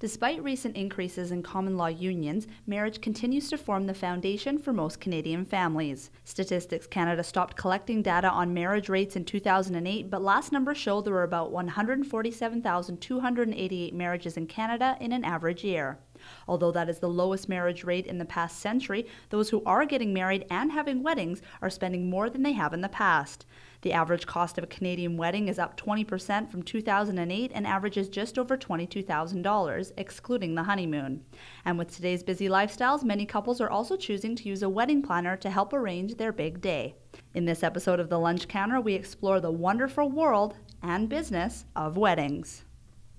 Despite recent increases in common law unions, marriage continues to form the foundation for most Canadian families. Statistics Canada stopped collecting data on marriage rates in 2008, but last numbers show there were about 147,288 marriages in Canada in an average year. Although that is the lowest marriage rate in the past century, those who are getting married and having weddings are spending more than they have in the past. The average cost of a Canadian wedding is up 20% from 2008 and averages just over $22,000, excluding the honeymoon. And with today's busy lifestyles, many couples are also choosing to use a wedding planner to help arrange their big day. In this episode of The Lunch Counter, we explore the wonderful world and business of weddings.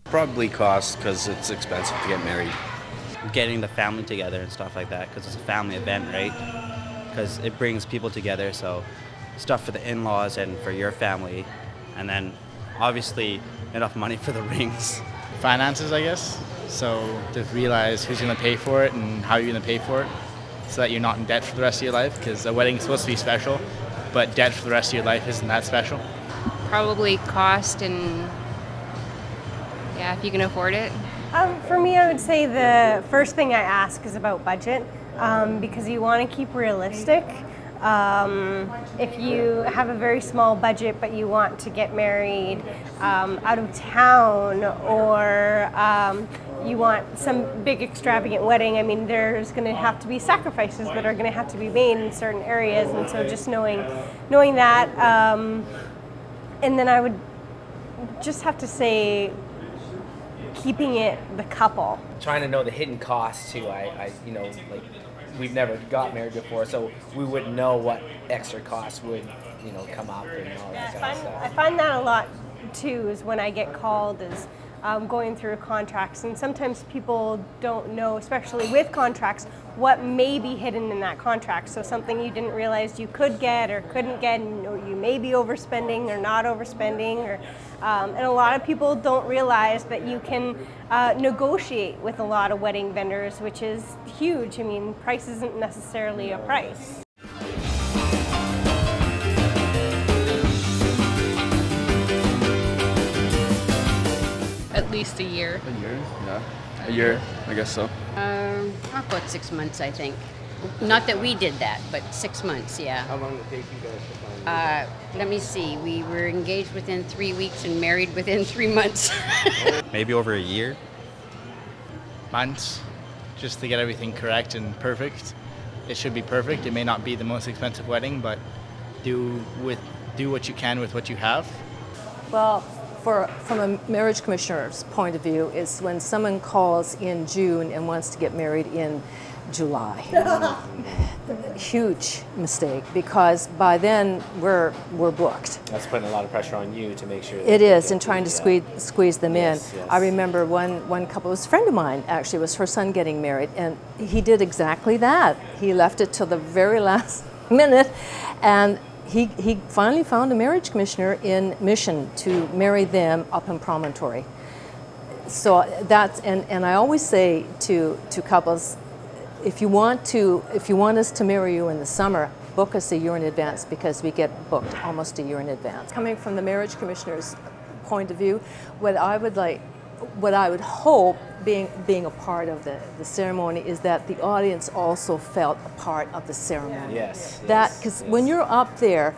Probably cost because it's expensive to get married. Getting the family together and stuff like that, because it's a family event, right? Because it brings people together, so stuff for the in-laws and for your family, and then obviously enough money for the rings. Finances, I guess. So to realize who's going to pay for it and how you're going to pay for it, so that you're not in debt for the rest of your life, because a wedding is supposed to be special, but debt for the rest of your life isn't that special. Probably cost and, yeah, if you can afford it. For me, I would say the first thing I ask is about budget, because you want to keep realistic. If you have a very small budget but you want to get married out of town, or you want some big extravagant wedding, I mean, there's going to have to be sacrifices that are going to have to be made in certain areas, and so just knowing that, and then I would just have to say, keeping it the couple. Trying to know the hidden costs too. We've never got married before, so we wouldn't know what extra costs would, come up and all that kind of stuff. I find that a lot too, is when I get called, is going through contracts, and sometimes people don't know, especially with contracts, what may be hidden in that contract. So something you didn't realize you could get or couldn't get, or you may be overspending or not overspending, or and a lot of people don't realize that you can negotiate with a lot of wedding vendors, which is huge. I mean, price isn't necessarily a price. At least a year. A year, yeah. A year, I guess so. About 6 months, I think. Not that we did that, but 6 months, yeah. How long did it take you guys to find? Let me see. We were engaged within 3 weeks and married within 3 months. Maybe over a year. Months, just to get everything correct and perfect. It should be perfect. It may not be the most expensive wedding, but do what you can with what you have. Well, from a marriage commissioner's point of view, is when someone calls in June and wants to get married in July. Huge mistake, because by then we're booked. That's putting a lot of pressure on you to make sure. It is, and trying to squeeze them in. Yes. I remember one couple, it was a friend of mine actually, it was her son getting married, and he did exactly that. He left it till the very last minute, and he finally found a marriage commissioner in Mission to marry them up in Promontory. So that's, and I always say to couples, if you want us to marry you in the summer, book us a year in advance, because we get booked almost a year in advance. Coming from the marriage commissioner's point of view, what I would hope, being a part of the ceremony, is that the audience also felt a part of the ceremony. Yes. Because when you're up there,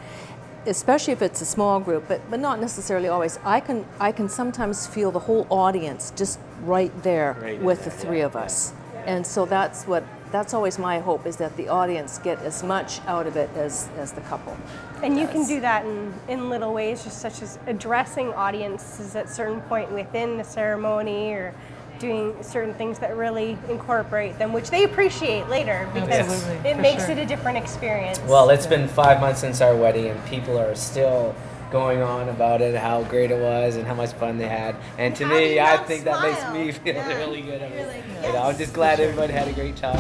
especially if it's a small group, but not necessarily always, I can sometimes feel the whole audience just right there with the three of us. And so that's always my hope, is that the audience get as much out of it as the couple. And you can do that in little ways, just such as addressing audiences at certain point within the ceremony, or doing certain things that really incorporate them, which they appreciate later, because it makes it a different experience. Well, it's been 5 months since our wedding, and people are still going on about it, how great it was and how much fun they had. And to me, I think that makes me feel really good. I'm just glad everybody had a great time.